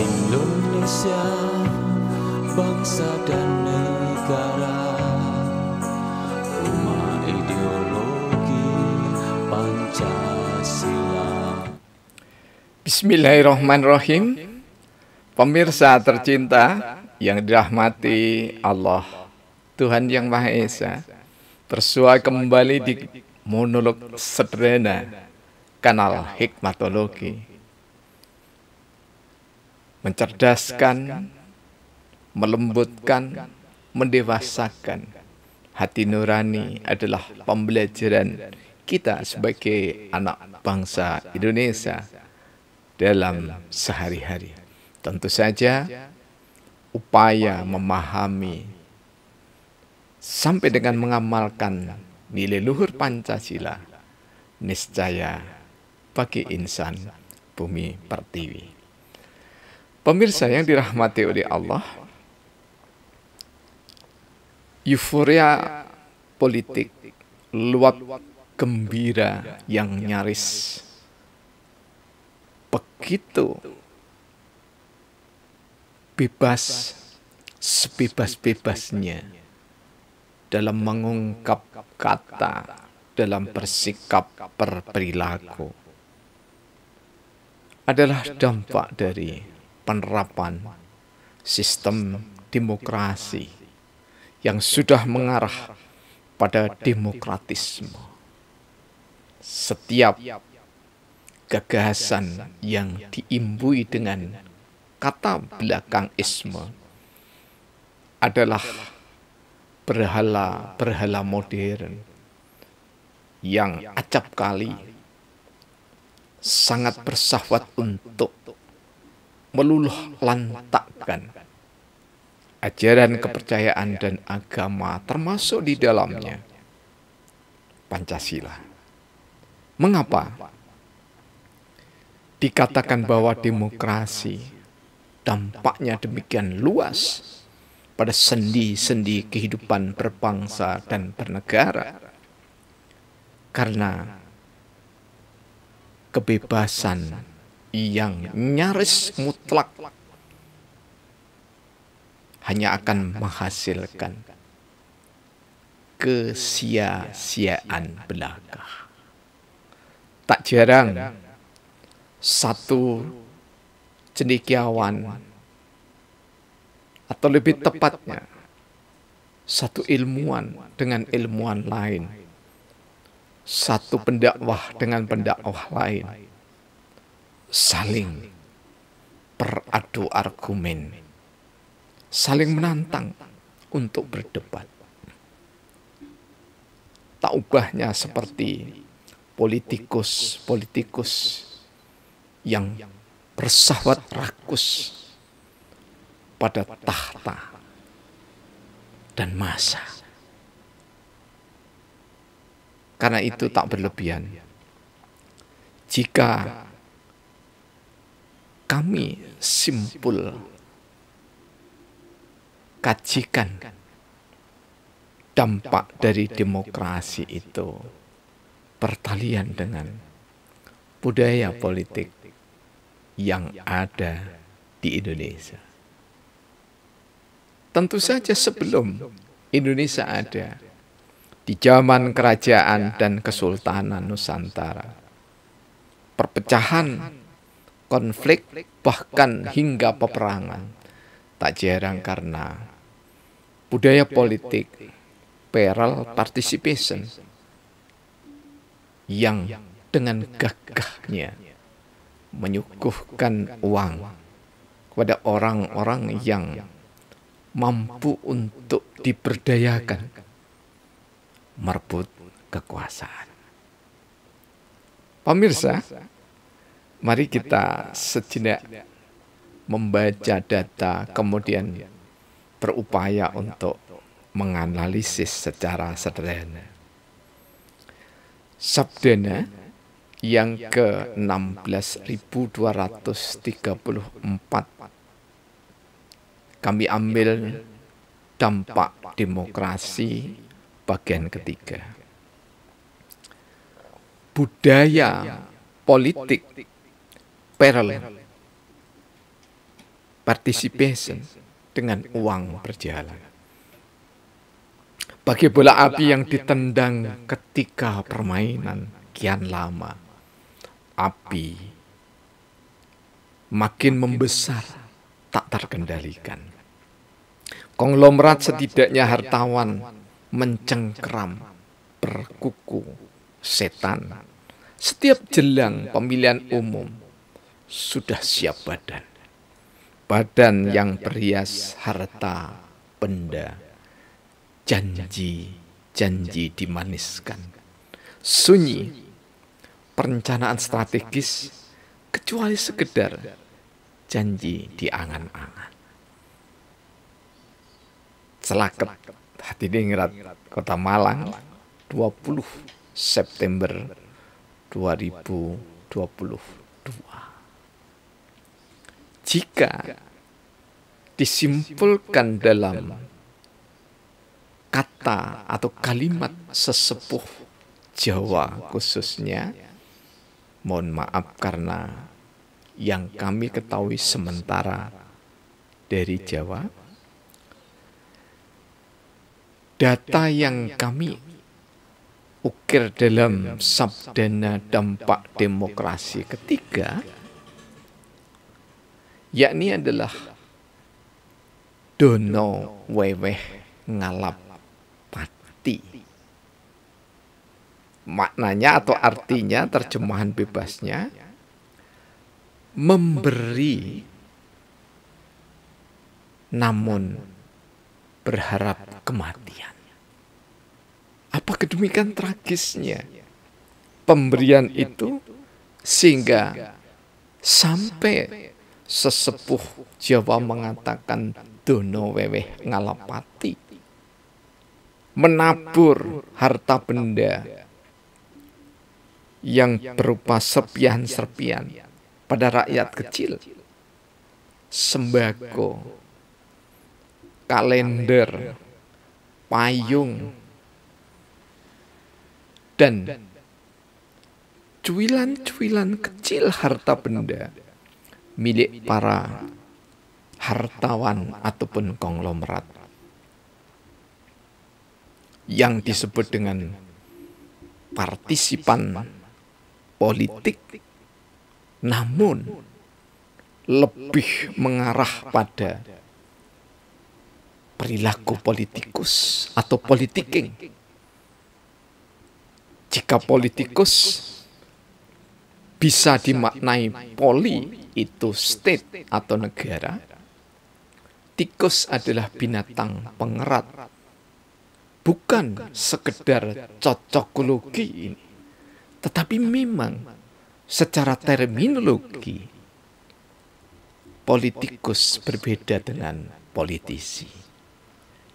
Indonesia, bangsa dan negara, rumah ideologi Pancasila. Bismillahirrahmanirrahim. Pemirsa tercinta yang dirahmati Allah, Tuhan Yang Maha Esa, bersua kembali di monolog sederhana kanal Hikmatologi. Mencerdaskan, melembutkan, mendewasakan hati nurani adalah pembelajaran kita sebagai anak bangsa Indonesia dalam sehari-hari. Tentu saja upaya memahami sampai dengan mengamalkan nilai luhur Pancasila niscaya bagi insan bumi pertiwi. Pemirsa yang dirahmati oleh Allah, euforia politik, luap gembira yang nyaris begitu bebas, sebebas-bebasnya dalam mengungkap kata, dalam bersikap, berperilaku, adalah dampak dari penerapan sistem demokrasi yang sudah mengarah pada demokratisme. Setiap gagasan yang diimbui dengan kata belakang isme adalah berhala-berhala modern yang acap kali sangat bersahwat untuk meluluh lantakkan ajaran kepercayaan dan agama, termasuk di dalamnya Pancasila. Mengapa dikatakan bahwa demokrasi dampaknya demikian luas pada sendi-sendi kehidupan berbangsa dan bernegara? Karena kebebasan yang nyaris mutlak hanya akan menghasilkan kesia-siaan belaka. Tak jarang satu cendekiawan, atau lebih tepatnya satu ilmuwan dengan ilmuwan lain, satu pendakwah dengan pendakwah lain, saling beradu argumen, saling menantang untuk berdebat. Tak ubahnya seperti politikus-politikus yang bersahwat rakus pada tahta dan masa. Karena itu tak berlebihan jika kami simpul kajikan dampak dari demokrasi itu pertalian dengan budaya politik yang ada di Indonesia. Tentu saja sebelum Indonesia ada, di zaman kerajaan dan kesultanan Nusantara, perpecahan, konflik, bahkan hingga peperangan tak jarang karena budaya politik plural participation yang dengan gagahnya menyuguhkan uang kepada orang-orang yang mampu untuk diberdayakan merebut kekuasaan. Pemirsa, mari kita sejenak membaca data, kemudian berupaya untuk menganalisis secara sederhana. Sabdana yang ke-16.234 kami ambil dampak demokrasi bagian ketiga. Budaya politik paralel participation dengan uang berjalan. Bagi bola api yang ditendang ketika permainan kian lama, api makin membesar, tak terkendalikan. Konglomerat setidaknya hartawan mencengkeram berkuku setan. Setiap jelang pemilihan umum sudah siap badan. Badan yang berhias harta benda. Janji dimaniskan. Sunyi perencanaan strategis kecuali sekedar janji di angan-angan. Selaket Hadiningrat Kota Malang 20 September 2022. Jika disimpulkan dalam kata atau kalimat sesepuh Jawa khususnya, mohon maaf karena yang kami ketahui sementara dari Jawa, data yang kami ukir dalam Sabdana Dampak Demokrasi ketiga, yakni adalah dono weweh ngalap pati. Maknanya atau artinya, terjemahan bebasnya, memberi namun berharap kematian. Apa kedemikian tragisnya pemberian itu, sehingga sampai sesepuh Jawa mengatakan dono weweh ngalapati, menabur harta benda yang berupa serpihan-serpihan pada rakyat kecil, sembako, kalender, payung, dan cuilan-cuilan kecil harta benda milik para hartawan ataupun konglomerat yang disebut dengan partisipan politik, namun lebih mengarah pada perilaku politikus atau politiking. Jika politikus bisa dimaknai poli itu state atau negara, tikus adalah binatang pengerat. Bukan sekedar cocokologi ini, tetapi memang secara terminologi politikus berbeda dengan politisi.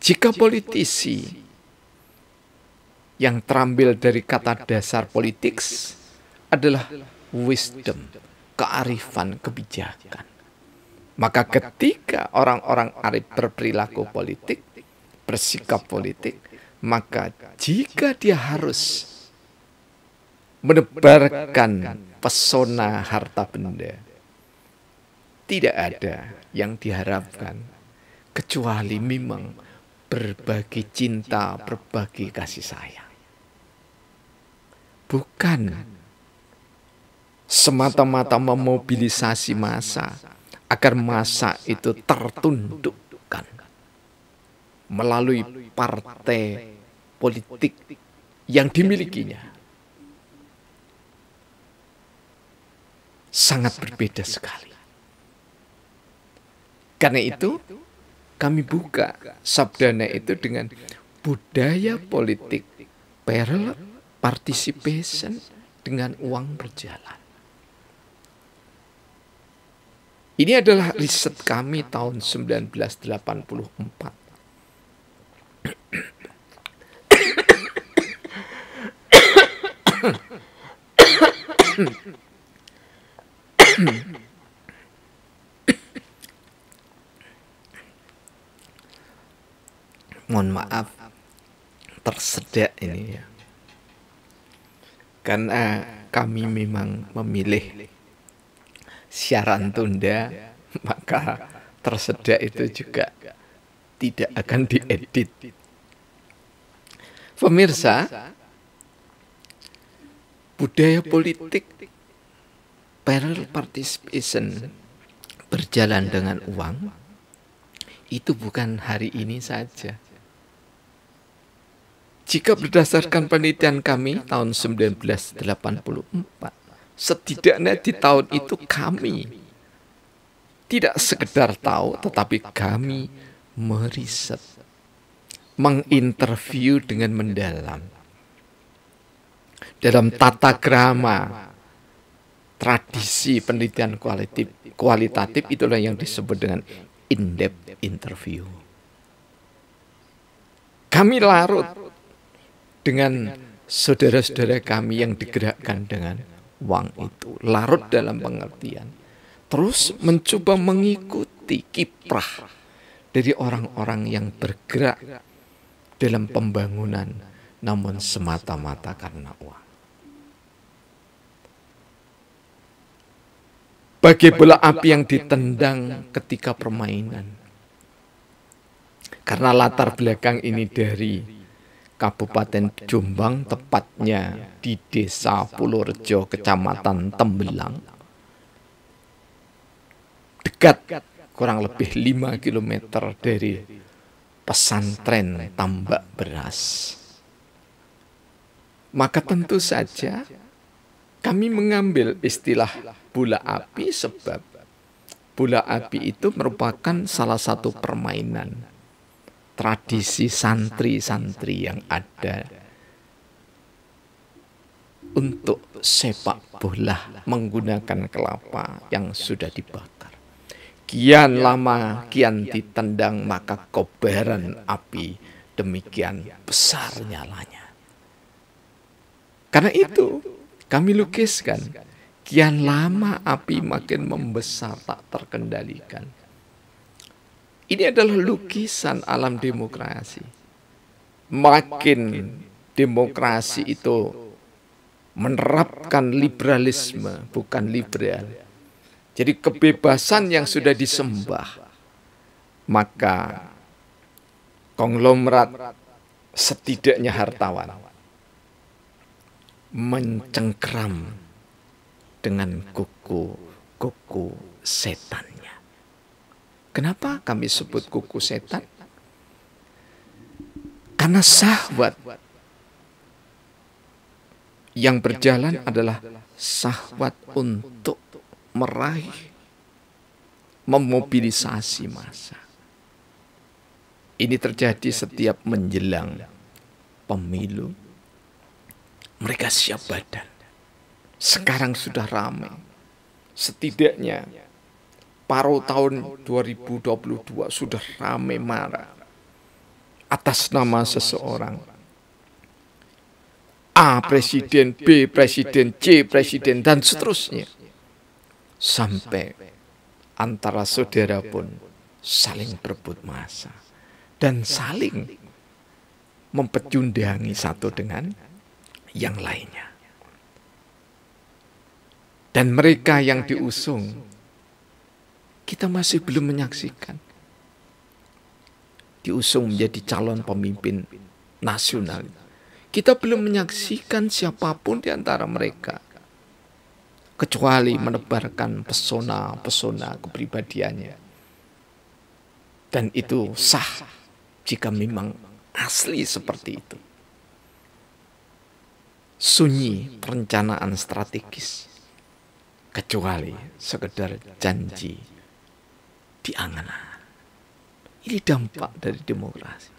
Jika politisi yang terambil dari kata dasar politics adalah wisdom, kearifan, kebijakan, maka ketika orang-orang arif berperilaku politik, bersikap politik, maka jika dia harus menebarkan pesona harta benda, tidak ada yang diharapkan kecuali memang berbagi cinta, berbagi kasih sayang. Bukan semata-mata memobilisasi massa agar massa itu tertundukkan melalui partai politik yang dimilikinya. Sangat berbeda sekali. Karena itu kami buka sabdana itu dengan budaya politik parallel participation dengan uang berjalan. Ini adalah riset kami tahun 1984. Mohon maaf tersedak ini ya. Karena kami memang memilih siaran tunda, maka tersedak itu juga tidak akan diedit. Pemirsa, budaya politik parallel participation, berjalan dengan uang, itu bukan hari ini saja. Jika berdasarkan penelitian kami tahun 1984, setidaknya di tahun itu kami tidak sekedar tahu, tetapi kami meriset, menginterview dengan mendalam. Dalam tata krama tradisi penelitian kualitatif itulah yang disebut dengan in-depth interview. Kami larut dengan saudara-saudara kami yang digerakkan dengan uang itu, larut dalam pengertian, terus mencoba mengikuti kiprah dari orang-orang yang bergerak dalam pembangunan, namun semata-mata karena uang. Bagai bola api yang ditendang ketika permainan. Karena latar belakang ini dari Kabupaten Jombang, tepatnya di Desa Purworejo, Kecamatan Tembelang. Dekat kurang lebih 5 km dari pesantren Tambak Beras. Maka tentu saja kami mengambil istilah bola api sebab bola api itu merupakan salah satu permainan tradisi santri-santri yang ada untuk sepak bola menggunakan kelapa yang sudah dibakar. Kian lama, kian ditendang, maka kobaran api demikian besar nyalanya. Karena itu kami lukiskan, kian lama api makin membesar tak terkendalikan. Ini adalah lukisan alam demokrasi. Makin demokrasi itu menerapkan liberalisme, bukan liberal. Jadi kebebasan yang sudah disembah, maka konglomerat, setidaknya hartawan, mencengkram dengan kuku setannya. Kenapa kami sebut kuku setan? Karena syahwat yang berjalan adalah syahwat untuk meraih, memobilisasi massa. Ini terjadi setiap menjelang pemilu. Mereka siap badan. Sekarang sudah ramai. Setidaknya paruh tahun 2022 sudah ramai marah atas nama seseorang. A presiden, B presiden, C presiden, dan seterusnya. Sampai antara saudara pun saling berebut massa dan saling mempecundangi satu dengan yang lainnya. Dan mereka yang diusung, kita masih belum menyaksikan. Diusung menjadi calon pemimpin nasional. Kita belum menyaksikan siapapun di antara mereka. Kecuali menebarkan pesona-pesona kepribadiannya. Dan itu sah jika memang asli seperti itu. Sunyi perencanaan strategis. Kecuali sekedar janji di angan-angan. Ini dampak dari demokrasi.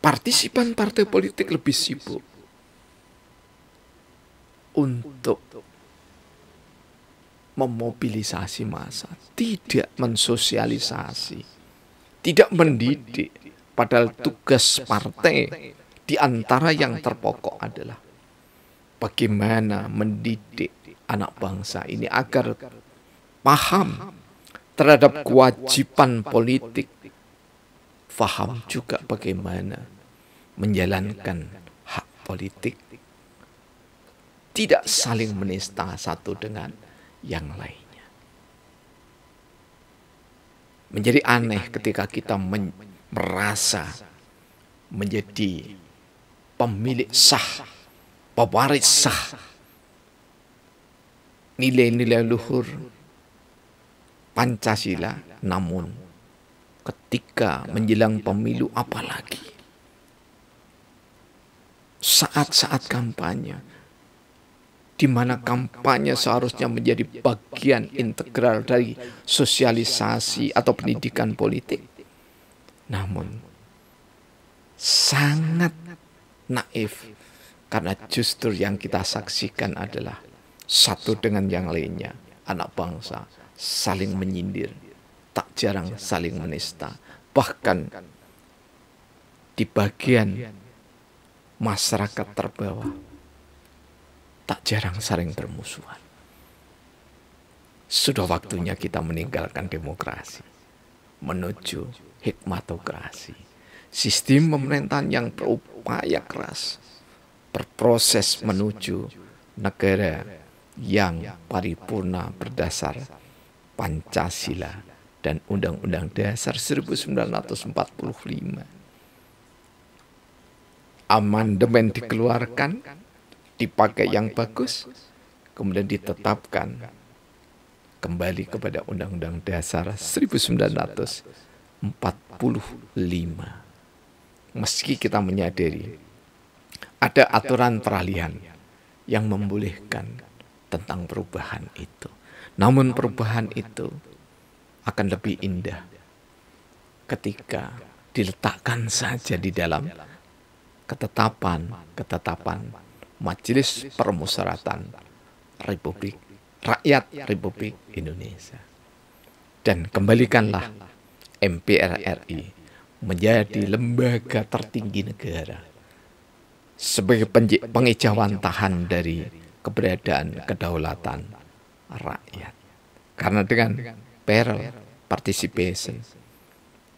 Partisipan partai politik lebih sibuk untuk memobilisasi massa, tidak mensosialisasi, tidak mendidik. Padahal tugas partai di antara yang terpokok adalah bagaimana mendidik anak bangsa ini agar paham terhadap kewajiban politik, paham juga bagaimana menjalankan hak politik, tidak saling menista satu dengan yang lainnya. Menjadi aneh ketika kita merasa menjadi pemilik sah, pewaris sah nilai-nilai luhur Pancasila, namun ketika menjelang pemilu apalagi saat-saat kampanye, di mana kampanye seharusnya menjadi bagian integral dari sosialisasi atau pendidikan politik, namun sangat naif, karena justru yang kita saksikan adalah satu dengan yang lainnya, anak bangsa saling menyindir, tak jarang saling menista, bahkan di bagian masyarakat terbawah tak jarang saling bermusuhan. Sudah waktunya kita meninggalkan demokrasi menuju hikmatokrasi, sistem pemerintahan yang berupaya keras berproses menuju negara yang paripurna berdasar Pancasila dan Undang-Undang Dasar 1945. Amandemen dikeluarkan, dipakai yang bagus, kemudian ditetapkan kembali kepada Undang-Undang Dasar 1945. Meski kita menyadari ada aturan peralihan yang membolehkan tentang perubahan itu, namun perubahan itu akan lebih indah ketika diletakkan saja di dalam ketetapan Majelis Permusyawaratan Rakyat Republik Indonesia. Dan kembalikanlah MPR RI menjadi lembaga tertinggi negara sebagai pengejawantahan dari keberadaan kedaulatan rakyat. Karena dengan parallel participation,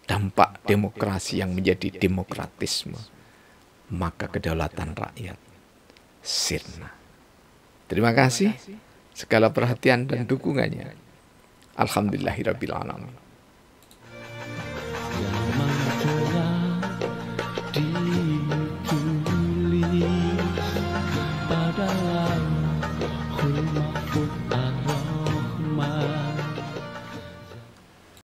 dampak demokrasi yang menjadi demokratisme, maka kedaulatan rakyat sirna. Terima kasih segala perhatian dan dukungannya. Alhamdulillahirabbil alamin. Ditulis pada